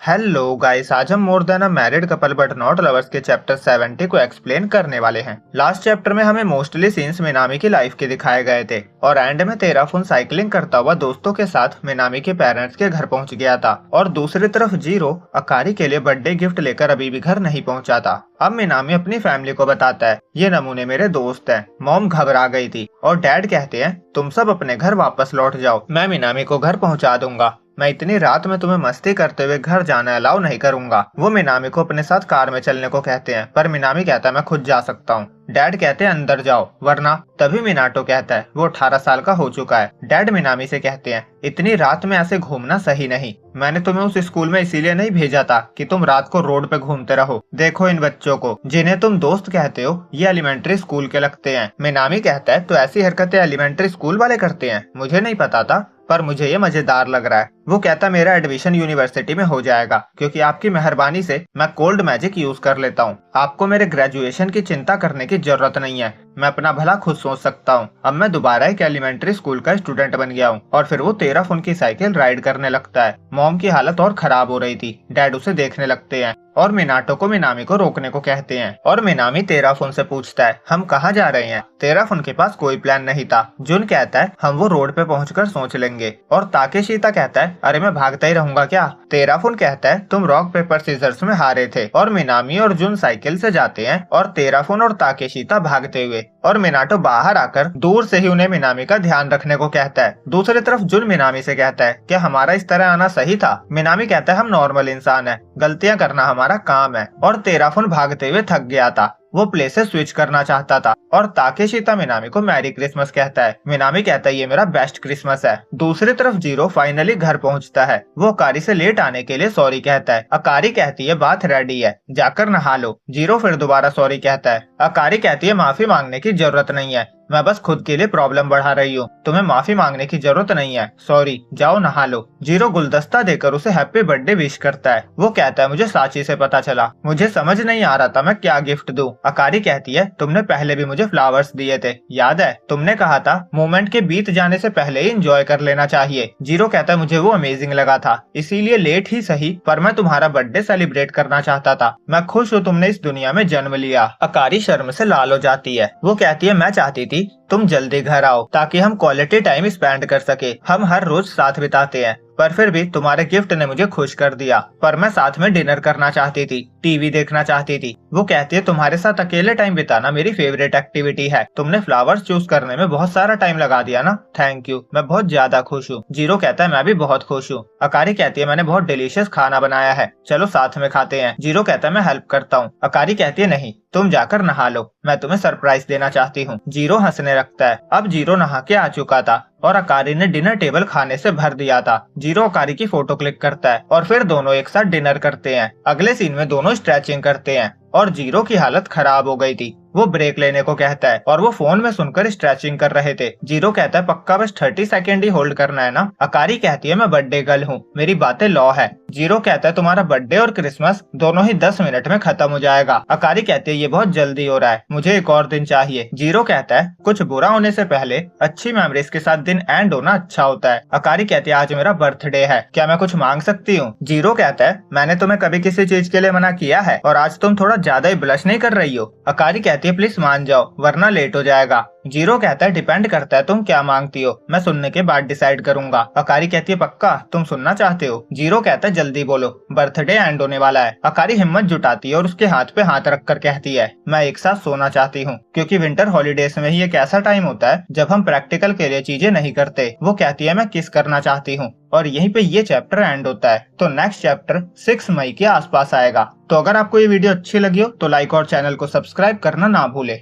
Hello guys, आज हम more than a married couple but not lovers के chapter 70 को एक्सप्लेन करने वाले हैं। लास्ट चैप्टर में हमें मोस्टली सीन्स मिनामी की लाइफ के दिखाए गए थे और एंड में तेराफुन साइकिलिंग करता हुआ दोस्तों के साथ मिनामी के पेरेंट्स के घर पहुंच गया था और दूसरी तरफ जीरो अकारी के लिए बर्थडे गिफ्ट लेकर अभी भी घर नहीं पहुंचा था। अब मिनामी अपनी फैमिली को बताता है, ये नमूने मेरे दोस्त हैं। मॉम घबरा गई थी और डैड कहते हैं तुम सब अपने घर वापस लौट जाओ, मैं मिनामी को घर पहुंचा दूंगा। मैं इतनी रात में तुम्हें मस्ती करते हुए घर जाना अलाउ नहीं करूंगा। वो मिनामी को अपने साथ कार में चलने को कहते हैं पर मिनामी कहता है मैं खुद जा सकता हूँ। डैड कहते हैं अंदर जाओ वरना। तभी मिनाटो कहता है वो 18 साल का हो चुका है। डैड मिनामी से कहते हैं इतनी रात में ऐसे घूमना सही नहीं। मैंने तुम्हें उस स्कूल में इसीलिए नहीं भेजा था कि तुम रात को रोड पे घूमते रहो। देखो इन बच्चों को जिन्हें तुम दोस्त कहते हो, ये एलिमेंट्री स्कूल के लगते हैं। मिनामी कहता है तो ऐसी हरकतें एलिमेंट्री स्कूल वाले करते हैं? मुझे नहीं पता था पर मुझे ये मजेदार लग रहा है। वो कहता मेरा एडमिशन यूनिवर्सिटी में हो जाएगा क्योंकि आपकी मेहरबानी से मैं कोल्ड मैजिक यूज कर लेता हूँ। आपको मेरे ग्रेजुएशन की चिंता करने की जरूरत नहीं है, मैं अपना भला खुद सोच सकता हूँ। अब मैं दोबारा एक एलिमेंट्री स्कूल का स्टूडेंट बन गया हूँ। और फिर वो तेराफुन की साइकिल राइड करने लगता है। मॉम की हालत और खराब हो रही थी। डैड उसे देखने लगते हैं और मिनाटो को मिनामी को रोकने को कहते हैं और मिनामी तेराफुन से पूछता है हम कहाँ जा रहे हैं। तेराफुन के पास कोई प्लान नहीं था। जुन कहता है हम वो रोड पे पहुंचकर सोच लेंगे और ताकेशीता कहता है अरे मैं भागता ही रहूंगा क्या। तेराफुन कहता है तुम रॉक पेपर सीजर्स में हारे थे। और मिनामी और जुन साइकिल से जाते हैं और तेराफुन और ताकेशीता भागते हुए और मिनाटो बाहर आकर दूर से ही उन्हें मिनामी का ध्यान रखने को कहता है। दूसरी तरफ जुन मिनामी से कहता है क्या हमारा इस तरह आना सही था। मिनामी कहता है हम नॉर्मल इंसान हैं, गलतियां करना हमारा काम है। और तेराफुन भागते हुए थक गया था, वो प्लेस से स्विच करना चाहता था। और ताकेशीता मिनामी को मैरी क्रिसमस कहता है। मिनामी कहता है ये मेरा बेस्ट क्रिसमस है। दूसरी तरफ जीरो फाइनली घर पहुंचता है। वो अकारी से लेट आने के लिए सॉरी कहता है। अकारी कहती है बात रेडी है, जाकर नहा लो। जीरो फिर दोबारा सॉरी कहता है। अकारी कहती है माफी मांगने की जरूरत नहीं है, मैं बस खुद के लिए प्रॉब्लम बढ़ा रही हूँ, तुम्हें माफी मांगने की जरूरत नहीं है, सॉरी, जाओ नहा लो। जीरो गुलदस्ता देकर उसे हैप्पी बर्थडे विश करता है। वो कहता है मुझे साची से पता चला, मुझे समझ नहीं आ रहा था मैं क्या गिफ्ट दूं। अकारी कहती है तुमने पहले भी मुझे फ्लावर्स दिए थे, याद है? तुमने कहा था मोमेंट के बीत जाने से पहले ही एंजॉय कर लेना चाहिए। जीरो कहता है मुझे वो अमेजिंग लगा था, इसीलिए लेट ही सही पर मैं तुम्हारा बर्थडे सेलिब्रेट करना चाहता था। मैं खुश हूँ तुमने इस दुनिया में जन्म लिया। अकारी शर्म से लाल हो जाती है। वो कहती है मैं चाहती थी तुम जल्दी घर आओ ताकि हम क्वालिटी टाइम स्पेंड कर सके। हम हर रोज साथ बिताते हैं पर फिर भी तुम्हारे गिफ्ट ने मुझे खुश कर दिया। पर मैं साथ में डिनर करना चाहती थी, टीवी देखना चाहती थी। वो कहती है तुम्हारे साथ अकेले टाइम बिताना मेरी फेवरेट एक्टिविटी है। तुमने फ्लावर्स चूज करने में बहुत सारा टाइम लगा दिया ना, थैंक यू, मैं बहुत ज्यादा खुश हूँ। जीरो कहता है मैं भी बहुत खुश हूँ। अकारी कहती है मैंने बहुत डिलीशियस खाना बनाया है, चलो साथ में खाते हैं। जीरो कहता है मैं हेल्प करता हूँ। अकारी कहती है नहीं, तुम जाकर नहा लो, मैं तुम्हें सरप्राइज देना चाहती हूँ। जीरो हंसने लगता है। अब जीरो नहा के आ चुका था और अकारी ने डिनर टेबल खाने से भर दिया था। जीरो अकारी की फोटो क्लिक करता है और फिर दोनों एक साथ डिनर करते हैं। अगले सीन में दोनों स्ट्रेचिंग करते हैं और जीरो की हालत खराब हो गई थी। वो ब्रेक लेने को कहता है और वो फोन में सुनकर स्ट्रेचिंग कर रहे थे। जीरो कहता है पक्का बस 30 सेकेंड ही होल्ड करना है ना। अकारी कहती है मैं बर्थडे गर्ल हूँ, मेरी बातें लॉ है। जीरो कहता है तुम्हारा बर्थडे और क्रिसमस दोनों ही 10 मिनट में खत्म हो जाएगा। अकारी कहती है ये बहुत जल्दी हो रहा है, मुझे एक और दिन चाहिए। जीरो कहता है कुछ बुरा होने से पहले अच्छी मेमोरीज के साथ दिन एंड होना अच्छा होता है। अकारी कहती है आज मेरा बर्थडे है, क्या मैं कुछ मांग सकती हूँ? जीरो कहता है मैंने तुम्हें कभी किसी चीज के लिए मना किया है और आज तुम थोड़ा ज्यादा ही ब्लश नहीं कर रही हो। अकारी कहती है प्लीज मान जाओ वरना लेट हो जाएगा। जीरो कहता है डिपेंड करता है तुम क्या मांगती हो, मैं सुनने के बाद डिसाइड करूंगा। अकारी कहती है पक्का तुम सुनना चाहते हो? जीरो कहता है जल्दी बोलो, बर्थडे एंड होने वाला है। अकारी हिम्मत जुटाती है और उसके हाथ पे हाथ रखकर कहती है मैं एक साथ सोना चाहती हूँ क्योंकि विंटर हॉलीडेज में ही एक ऐसा टाइम होता है जब हम प्रैक्टिकल के लिए चीजें नहीं करते। वो कहती है मैं किस करना चाहती हूँ और यहीं पे ये चैप्टर एंड होता है। तो नेक्स्ट चैप्टर 6 मई के आसपास आएगा। तो अगर आपको ये वीडियो अच्छी लगी हो तो लाइक और चैनल को सब्सक्राइब करना ना भूले।